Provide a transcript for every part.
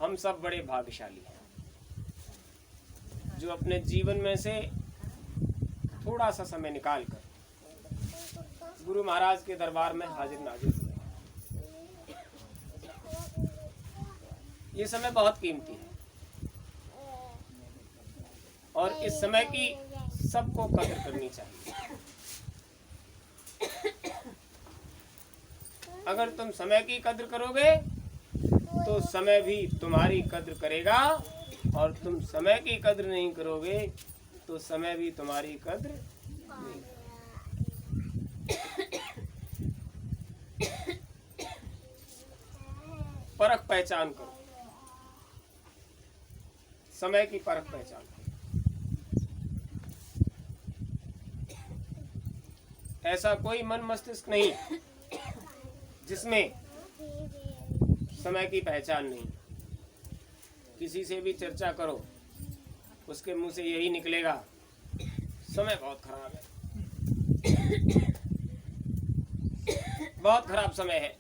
हम सब बड़े भाग्यशाली हैं जो अपने जीवन में से थोड़ा सा समय निकाल कर गुरु महाराज के दरबार में हाजिर नाजिर हुए। ये समय बहुत कीमती है और इस समय की सबको कदर करनी चाहिए। अगर तुम समय की कद्र करोगे तो समय भी तुम्हारी कद्र करेगा, और तुम समय की कद्र नहीं करोगे तो समय भी तुम्हारी कद्र नहीं करेगा। परख पहचान करो, समय की परख पहचान करो। ऐसा कोई मन मस्तिष्क नहीं जिसमें समय की पहचान नहीं। किसी से भी चर्चा करो, उसके मुंह से यही निकलेगा, समय बहुत खराब है, बहुत खराब समय है।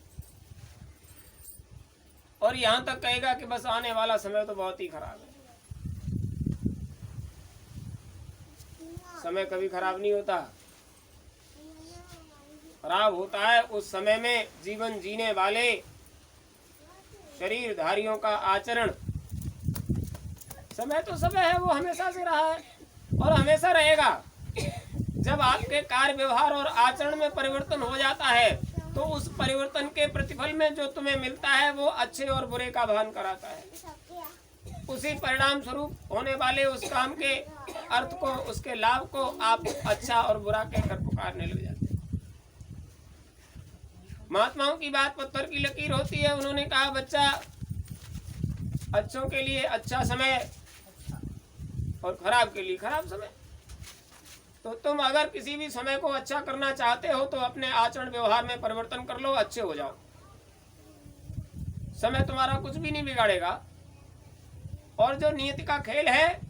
और यहाँ तक कहेगा कि बस आने वाला समय तो बहुत ही खराब है। समय कभी खराब नहीं होता। खराब होता है उस समय में जीवन जीने वाले शरीरधारियों का आचरण। समय तो समय है, वो हमेशा से रहा है और हमेशा रहेगा। जब आपके कार्य व्यवहार और आचरण में परिवर्तन हो जाता है तो उस परिवर्तन के प्रतिफल में जो तुम्हें मिलता है वो अच्छे और बुरे का भान कराता है। उसी परिणाम स्वरूप होने वाले उस काम के अर्थ को, उसके लाभ को आप अच्छा और बुरा कहकर पुकारने लग जाते हैं। महात्माओं की बात पत्थर की लकीर होती है। उन्होंने कहा, बच्चा, अच्छों के लिए अच्छा समय और खराब के लिए खराब समय। तो तुम अगर किसी भी समय को अच्छा करना चाहते हो तो अपने आचरण व्यवहार में परिवर्तन कर लो, अच्छे हो जाओ। समय तुम्हारा कुछ भी नहीं बिगाड़ेगा, और जो नियति का खेल है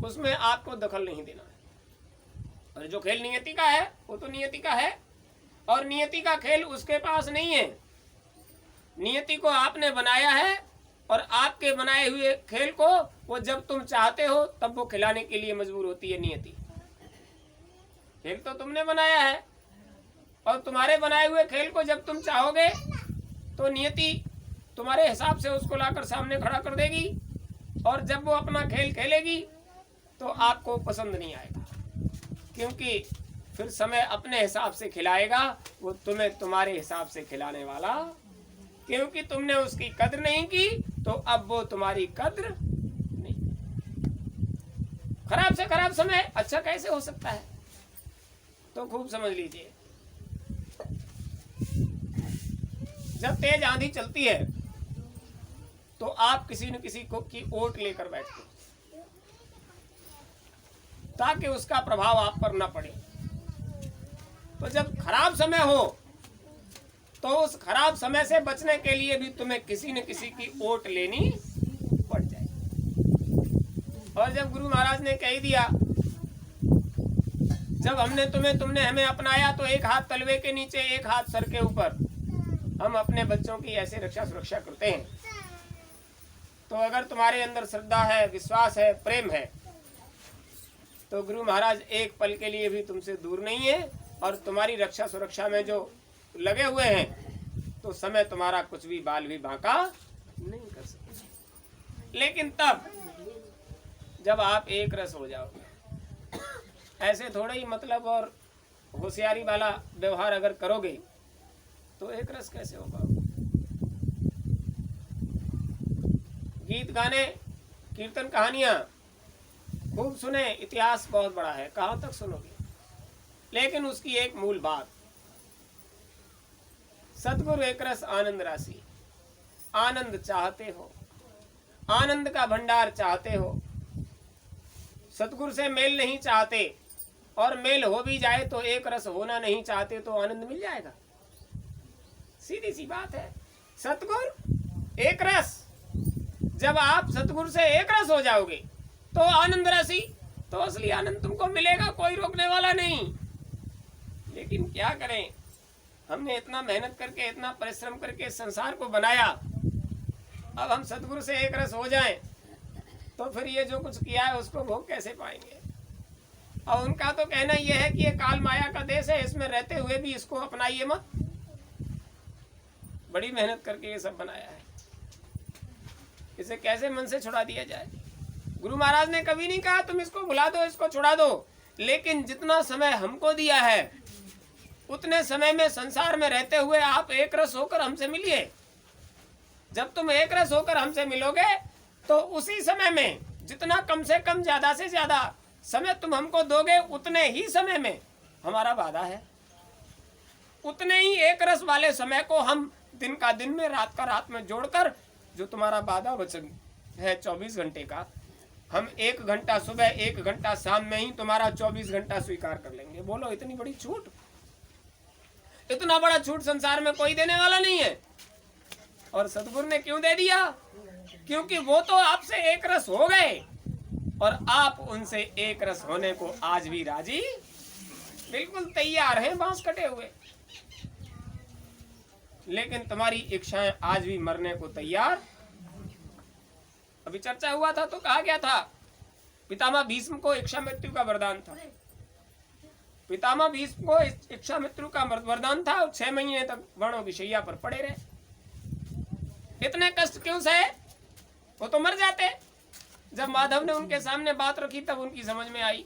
उसमें आपको दखल नहीं देना है। और जो खेल नियति का है वो तो नियति का है, और नियति का खेल उसके पास नहीं है। नियति को आपने बनाया है, और आपके बनाए हुए खेल को वो जब तुम चाहते हो तब वो खिलाने के लिए मजबूर होती है। नियति खेल तो तुमने बनाया है, और तुम्हारे बनाए हुए खेल को जब तुम चाहोगे तो नियति तुम्हारे हिसाब से उसको लाकर सामने खड़ा कर देगी, और जब वो अपना खेल खेलेगी तो आपको पसंद नहीं आएगा, क्योंकि फिर समय अपने हिसाब से खिलाएगा, वो तुम्हें तुम्हारे हिसाब से खिलाने वाला, क्योंकि तुमने उसकी कद्र नहीं की तो अब वो तुम्हारी कद्र नहीं। खराब से खराब समय अच्छा कैसे हो सकता है, तो खूब समझ लीजिए। जब तेज आंधी चलती है तो आप किसी न किसी को की ओट लेकर बैठते हो ताकि उसका प्रभाव आप पर न पड़े। तो जब खराब समय हो तो उस खराब समय से बचने के लिए भी तुम्हें किसी न किसी की ओट लेनी पड़ जाए। और जब गुरु महाराज ने कह दिया, जब तुमने हमें अपनाया तो एक हाथ तलवे के नीचे, एक हाथ सर के ऊपर, हम अपने बच्चों की ऐसे रक्षा सुरक्षा करते हैं। तो अगर तुम्हारे अंदर श्रद्धा है, विश्वास है, प्रेम है, तो गुरु महाराज एक पल के लिए भी तुमसे दूर नहीं है, और तुम्हारी रक्षा सुरक्षा में जो लगे हुए हैं तो समय तुम्हारा कुछ भी बाल भी बांका नहीं कर सकते। लेकिन तब जब आप एक रस हो जाओगे, ऐसे थोड़ा ही मतलब और होशियारी वाला व्यवहार अगर करोगे तो एक रस कैसे हो पाओगे। गीत गाने, कीर्तन, कहानियां खूब सुने, इतिहास बहुत बड़ा है, कहां तक सुनोगे। लेकिन उसकी एक मूल बात, सतगुरु एक रस आनंद राशि। आनंद चाहते हो, आनंद का भंडार चाहते हो, सतगुरु से मेल नहीं चाहते, और मेल हो भी जाए तो एक रस होना नहीं चाहते, तो आनंद मिल जाएगा। सीधी सी बात है। सतगुरु एक रस, जब आप सतगुरु से एक रस हो जाओगे तो आनंद राशि, तो असली आनंद तुमको मिलेगा, कोई रोकने वाला नहीं। लेकिन क्या करें, हमने इतना मेहनत करके, इतना परिश्रम करके संसार को बनाया, अब हम सदगुरु से एक रस हो जाएं तो फिर ये जो कुछ किया है उसको भोग कैसे पाएंगे। और उनका तो कहना यह है कि ये काल माया का देश है, इसमें रहते हुए भी इसको अपनाइए मत। बड़ी मेहनत करके ये सब बनाया है, इसे कैसे मन से छुड़ा दिया जाए। गुरु महाराज ने कभी नहीं कहा तुम इसको भुला दो, इसको छुड़ा दो, लेकिन जितना समय हमको दिया है उतने समय में संसार में रहते हुए आप एक रस होकर हमसे मिलिए। जब तुम एक रस होकर हमसे मिलोगे तो उसी समय में जितना कम से कम ज्यादा से ज्यादा समय तुम हमको दोगे, उतने ही समय में हमारा वादा है, उतने ही एक रस वाले समय को हम दिन का दिन में, रात का रात में जोड़कर, जो तुम्हारा वादा वचन है 24 घंटे का, हम 1 घंटा सुबह 1 घंटा शाम में ही तुम्हारा 24 घंटा स्वीकार कर लेंगे। बोलो इतनी बड़ी छूट, इतना बड़ा छूट संसार में कोई देने वाला नहीं है। और सतगुरु ने क्यों दे दिया? क्योंकि वो तो आपसे एक रस हो गए और आप उनसे एक रस होने को आज भी राजी, बिल्कुल तैयार हैं, बांस कटे हुए। लेकिन तुम्हारी इच्छाएं आज भी मरने को तैयार। अभी चर्चा हुआ था तो कहा गया था पितामह भीष्म को इच्छा मृत्यु का वरदान था। पितामह भीष्म को इच्छा मृत्यु का वरदान था और 6 महीने तक वर्णों की शैया पर पड़े रहे। इतने कष्ट क्यों सहे? वो तो मर जाते। जब माधव ने उनके सामने बात रखी तब उनकी समझ में आई।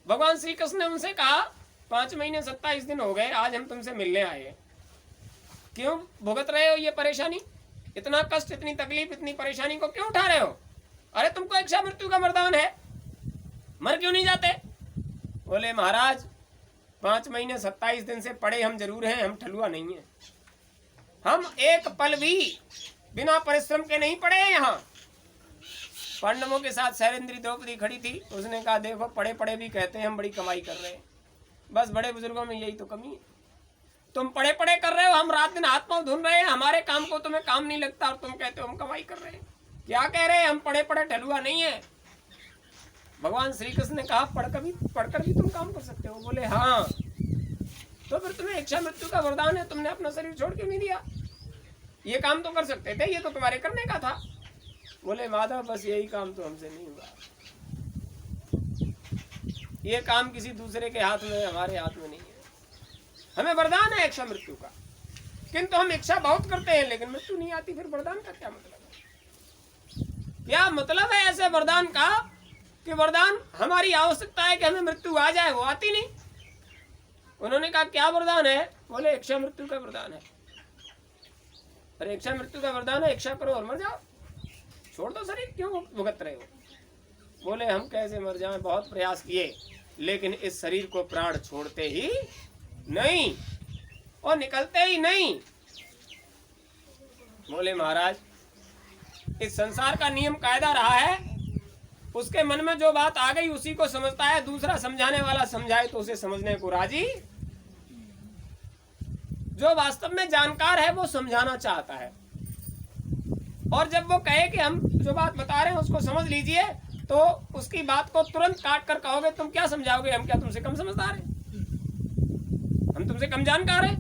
भगवान श्री कृष्ण ने उनसे कहा 5 महीने 27 दिन हो गए, आज हम तुमसे मिलने आए, क्यों भुगत रहे हो ये परेशानी? इतना कष्ट, इतनी तकलीफ, इतनी परेशानी को क्यों उठा रहे हो? अरे तुमको इच्छा मृत्यु का वरदान है, मर क्यों नहीं जाते? बोले महाराज 5 महीने 27 दिन से पड़े हम जरूर हैं, हम ठलुआ नहीं है, हम एक पल भी बिना परिश्रम के नहीं पड़े हैं। यहाँ पांडवों के साथ शैलेंद्री द्रौपदी खड़ी थी, उसने कहा देखो पड़े पड़े भी कहते हैं हम बड़ी कमाई कर रहे हैं। बस बड़े बुजुर्गों में यही तो कमी है, तुम पड़े पड़े कर रहे हो, हम रात दिन हाथ पांव धुन रहे हैं, हमारे काम को तुम्हें काम नहीं लगता और तुम कहते हो हम कमाई कर रहे हैं। क्या कह रहे हैं? हम पड़े पड़े ठलुआ नहीं है। भगवान श्री कृष्ण ने कहा पढ़कर भी तुम काम कर सकते हो। बोले हाँ, तो फिर तुम्हें इच्छा मृत्यु का वरदान है, तुमने अपना शरीर छोड़ क्यों नहीं दिया? ये काम तो कर सकते थे, ये तो तुम्हारे करने का था। बोले माधव बस यही काम तो हमसे नहीं हुआ, ये काम किसी दूसरे के हाथ में, हमारे हाथ में नहीं है। हमें वरदान है इच्छा मृत्यु का, किंतु हम इच्छा बहुत करते हैं लेकिन मृत्यु नहीं आती। फिर वरदान का क्या मतलब है? क्या मतलब है ऐसे वरदान का कि वरदान हमारी आवश्यकता है कि हमें मृत्यु आ जाए, वो आती नहीं। उन्होंने कहा क्या वरदान है? बोले इच्छा मृत्यु का वरदान है। अरे इच्छा मृत्यु का वरदान है, इच्छा करो और मर जाओ, छोड़ दो शरीर, क्यों भुगत रहे हो? बोले हम कैसे मर जाएं, बहुत प्रयास किए लेकिन इस शरीर को प्राण छोड़ते ही नहीं और निकलते ही नहीं। बोले महाराज इस संसार का नियम कायदा रहा है, उसके मन में जो बात आ गई उसी को समझता है, दूसरा समझाने वाला समझाए तो उसे समझने को राजी। जो वास्तव में जानकार है वो समझाना चाहता है, और जब वो कहे कि हम जो बात बता रहे हैं उसको समझ लीजिए, तो उसकी बात को तुरंत काट कर कहोगे तुम क्या समझाओगे, हम क्या तुमसे कम समझदार हैं, हम तुमसे कम जानकार हैं?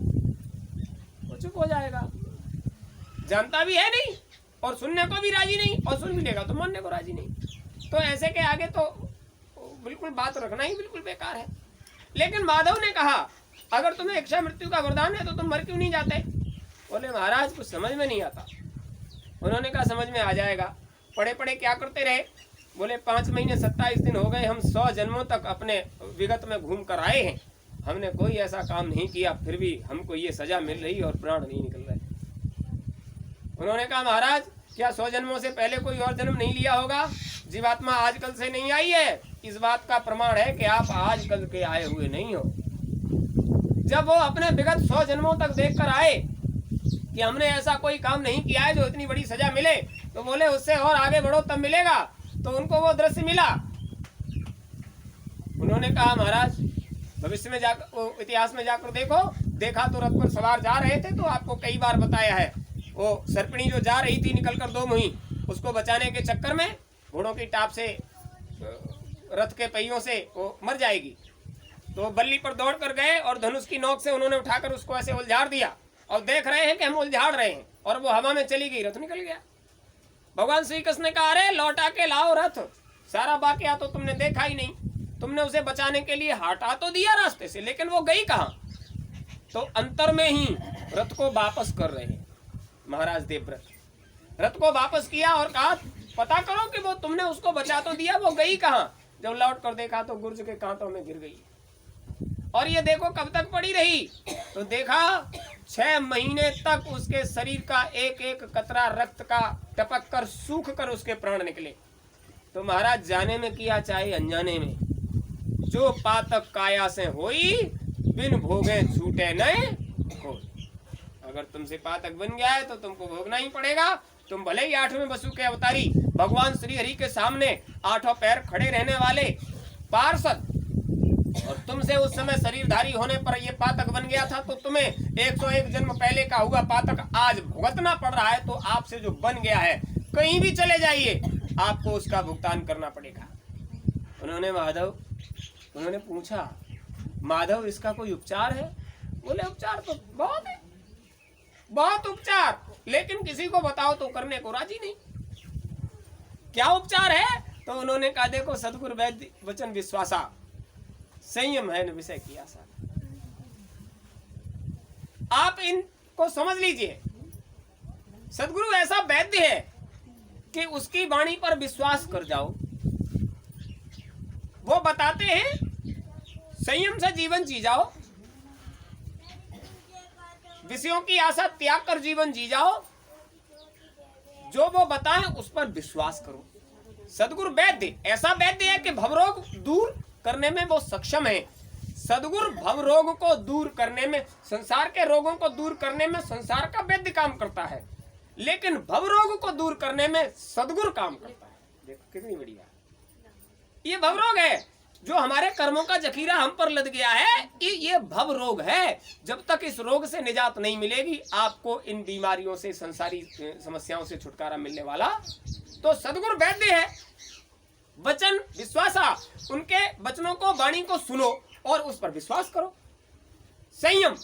वो चुप हो जाएगा, जानता भी है नहीं और सुनने को भी राजी नहीं, और सुन भी लेगा तो मानने को राजी नहीं। तो ऐसे के आगे तो बिल्कुल बात रखना ही बिल्कुल बेकार है। लेकिन माधव ने कहा अगर तुम्हें इच्छा मृत्यु का वरदान है तो तुम मर क्यों नहीं जाते? बोले महाराज कुछ समझ में नहीं आता। उन्होंने कहा समझ में आ जाएगा, पड़े पड़े क्या करते रहे? बोले 5 महीने 27 दिन हो गए, हम 100 जन्मों तक अपने विगत में घूम कर आए हैं, हमने कोई ऐसा काम नहीं किया, फिर भी हमको ये सजा मिल रही और प्राण नहीं निकल रहे। उन्होंने कहा महाराज क्या 100 जन्मों से पहले कोई और जन्म नहीं लिया होगा? जीवात्मा आजकल से नहीं आई है, इस बात का प्रमाण है कि आप आजकल के आए हुए नहीं हो। जब वो अपने विगत 100 जन्मों तक देख कर आए कि हमने ऐसा कोई काम नहीं किया है जो इतनी बड़ी सजा मिले, तो बोले उससे और आगे बढ़ो तब मिलेगा। तो उनको वो दृश्य मिला। उन्होंने कहा महाराज भविष्य में जाकर, इतिहास में जाकर देखो, देखा तो रथ पर सवार जा रहे थे, तो आपको कई बार बताया है, वो सर्पिणी जो जा रही थी निकलकर 2 मुही, उसको बचाने के चक्कर में घोड़ों की टाप से, रथ के पहियों से वो मर जाएगी। तो बल्ली पर दौड़ कर गए और धनुष की नोक से उन्होंने उठाकर उसको ऐसे उलझार दिया और देख रहे हैं कि हम उलझाड़ रहे हैं, और वो हवा में चली गई, रथ निकल गया। भगवान श्री कृष्ण ने कहा, अरे लौटा के लाओ रथ, सारा वाकया तो तुमने देखा ही नहीं, तुमने उसे बचाने के लिए हटा तो दिया रास्ते से, लेकिन वो गई कहाँ? तो अंतर में ही रथ को वापस कर रहे हैं महाराज देवव्रत। रथ को वापस किया और कहा, पता करो कि वो तुमने उसको बचा तो दिया, वो गई कहाँ? जब लौट कर देखा तो गुर्ज के कांटों में गिर गई। और ये देखो कब तक पड़ी रही, तो देखा 6 महीने तक उसके शरीर का एक एक कतरा रक्त का टपक कर सूख कर उसके प्राण निकले। तो महाराज जाने में किया चाहे अनजाने में, जो पातक काया से होई, बिन भोगे छूटे न कोई। अगर तुमसे पातक बन गया है तो तुमको भोगना ही पड़ेगा। तुम भले ही 8वें वसु के अवतारी भगवान श्री हरि के सामने 8 पैर खड़े रहने वाले पार्षद, और तुमसे उस समय शरीरधारी होने पर यह पातक बन गया था, तो तुम्हें 101 जन्म पहले का हुआ पातक आज भुगतना पड़ रहा है। तो आपसे जो बन गया है, कहीं भी चले जाइए, आपको उसका भुगतान करना पड़ेगा। उन्होंने पूछा, माधव इसका कोई उपचार है? बोले उपचार तो बहुत है, बहुत उपचार, लेकिन किसी को बताओ तो करने को राजी नहीं। क्या उपचार है? तो उन्होंने कहा, देखो सदगुरु वैद्य वचन विश्वासा, संयम है न विषय की आशा। आप इनको समझ लीजिए, सदगुरु ऐसा वैद्य है कि उसकी वाणी पर विश्वास कर जाओ। वो बताते हैं संयम से जीवन जी जाओ, विषयों की आशा त्याग कर जीवन जी जाओ, जो वो बताएं उस पर विश्वास करो। सदगुरु वैद्य ऐसा वैद्य है कि भवरोग दूर करने में वो सक्षम है। सदगुरु भवरोग को दूर करने में, संसार के रोगों को दूर करने में संसार का वैद्य काम करता है, लेकिन भवरोग को दूर करने में सदगुरु काम करता है। देखो कितनी बढ़िया, ये भवरोग है जो हमारे कर्मों का जखीरा हम पर लद गया है, ये भव रोग है। जब तक इस रोग से निजात नहीं मिलेगी, आपको इन बीमारियों से, संसारी समस्याओं से छुटकारा मिलने वाला तो सदगुरु वैद्य है। वचन विश्वासा, उनके वचनों को, वाणी को सुनो और उस पर विश्वास करो। संयम,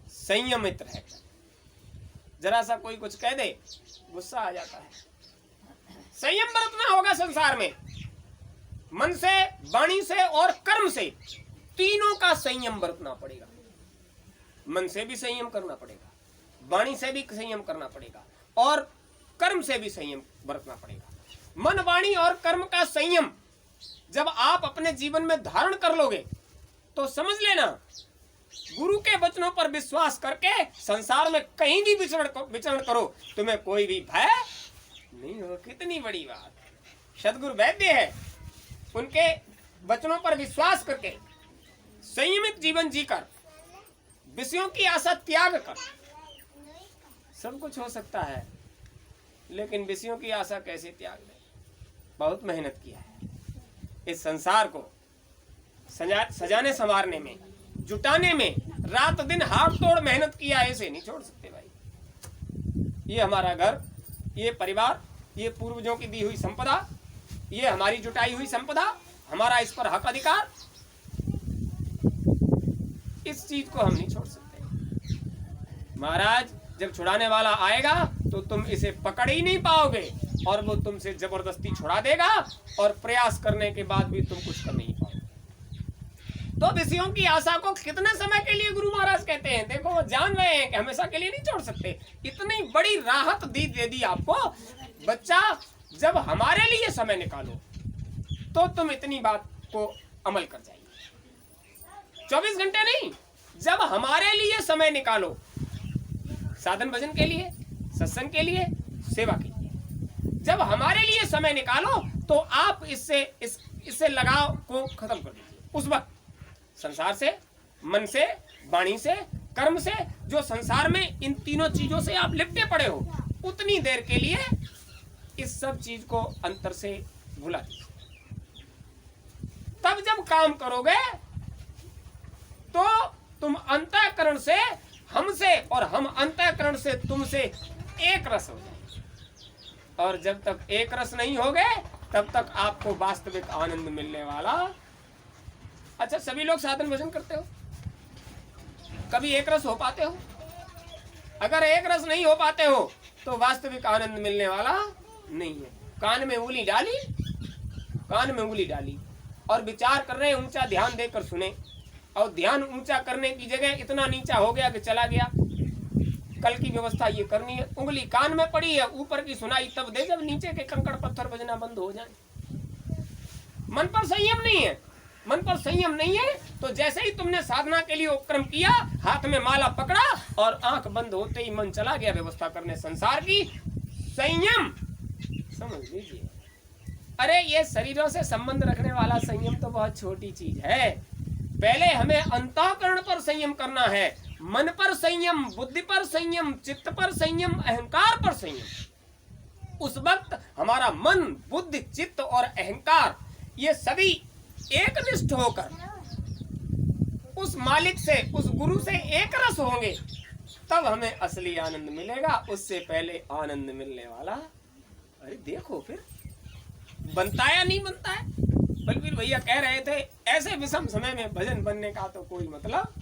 संयमित रहे। जरा सा कोई कुछ कह दे, गुस्सा आ जाता है। संयम बरतना होगा संसार में, मन से, वाणी से और कर्म से, तीनों का संयम बरतना पड़ेगा। मन से भी संयम करना पड़ेगा, वाणी से भी संयम करना पड़ेगा, और कर्म से भी संयम बरतना पड़ेगा। मन, वाणी और कर्म का संयम जब आप अपने जीवन में धारण कर लोगे, तो समझ लेना, गुरु के वचनों पर विश्वास करके संसार में कहीं भी विचरण करो, तुम्हें कोई भी भय नहीं हो। कितनी बड़ी बात। सदगुरु वैद्य है, उनके वचनों पर विश्वास करके संयमित जीवन जीकर, विषयों की आशा त्याग कर, सब कुछ हो सकता है, लेकिन विषयों की आशा कैसे त्याग दें? बहुत मेहनत किया है इस संसार को सजाने संवारने में, जुटाने में, रात दिन हाथ तोड़ मेहनत किया, ऐसे नहीं छोड़ सकते भाई। ये हमारा घर, ये परिवार, ये पूर्वजों की दी हुई संपदा, ये हमारी जुटाई हुई संपदा, हमारा इस पर हक अधिकार, इस चीज को हम नहीं छोड़ सकते। महाराज जब छुड़ाने वाला आएगा तो तुम इसे पकड़ ही नहीं पाओगे, और वो तुमसे जबरदस्ती छुड़ा देगा, और प्रयास करने के बाद भी तुम कुछ कर नहीं पाओगे। तो विषयों की आशा को कितने समय के लिए गुरु महाराज कहते हैं? देखो वो जान रहे हैं कि हमेशा के लिए नहीं छोड़ सकते। इतनी बड़ी राहत दे दी आपको, बच्चा जब हमारे लिए समय निकालो तो तुम इतनी बात को अमल कर जाइए। 24 घंटे नहीं, जब हमारे लिए समय निकालो, साधन भजन के लिए, सत्संग के लिए, सेवा के लिए, जब हमारे लिए समय निकालो तो आप इससे लगाव को खत्म कर दीजिए। उस वक्त संसार से, मन से, वाणी से, कर्म से, जो संसार में इन तीनों चीजों से आप लिपटे पड़े हो, उतनी देर के लिए इस सब चीज को अंतर से भुला दीजिए। तब जब काम करोगे तो तुम अंतःकरण से हमसे और हम अंतःकरण से तुमसे एक रस हो जाए। और जब तक एक रस नहीं होगे तब तक आपको वास्तविक आनंद मिलने वाला। अच्छा, सभी लोग साधन भजन करते हो, कभी एक रस हो पाते हो? अगर एक रस नहीं हो पाते हो तो वास्तविक आनंद मिलने वाला नहीं है। कान में उंगली डाली और विचार कर रहे हैं, ऊंचा ध्यान देकर सुने, और ध्यान ऊंचा करने की जगह इतना नीचा हो गया कि चला गया। कल की व्यवस्था ये करनी है, उंगली कान में पड़ी है, ऊपर की सुनाई तब दे जब नीचे के कंकड़ पत्थर बजना बंद हो जाए। मन पर संयम नहीं है तो जैसे ही तुमने साधना के लिए उपक्रम किया, हाथ में माला पकड़ा और आंख बंद होते ही मन चला गया व्यवस्था करने संसार की। संयम समझ लीजिए। अरे ये शरीरों से संबंध रखने वाला संयम तो बहुत छोटी चीज है। पहले हमें अंतःकरण पर संयम करना है, मन पर संयम, बुद्धि पर संयम, चित्त पर संयम, अहंकार पर संयम। उस वक्त हमारा मन, बुद्धि, चित्त और अहंकार ये सभी एकनिष्ठ होकर उस मालिक से, उस गुरु से एक रस होंगे, तब हमें असली आनंद मिलेगा। उससे पहले आनंद मिलने वाला, अरे देखो फिर बनता है या नहीं बनता है। बलबीर भैया कह रहे थे ऐसे विषम समय में भजन बनने का तो कोई मतलब,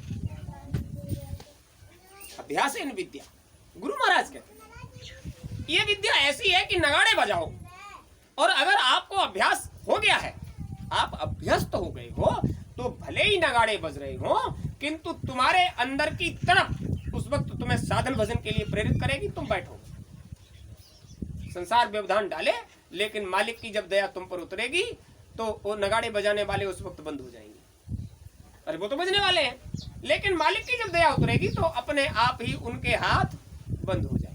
अभ्यास इन विद्या। गुरु महाराज कहते ये विद्या ऐसी है कि नगाड़े बजाओ, और अगर आपको अभ्यास हो गया है, आप अभ्यस्त हो गए हो, तो भले ही नगाड़े बज रहे हो, किंतु तुम्हारे अंदर की तरफ उस वक्त तुम्हें साधन भजन के लिए प्रेरित करेगी। तुम बैठो, संसार व्यवधान डाले, लेकिन मालिक की जब दया तुम पर उतरेगी तो वो नगाड़े बजाने वाले उस वक्त बंद हो जाएंगे। अरे वो तो बजने वाले हैं, लेकिन मालिक की जब दया उतरेगी तो अपने आप ही उनके हाथ बंद हो जाएंगे।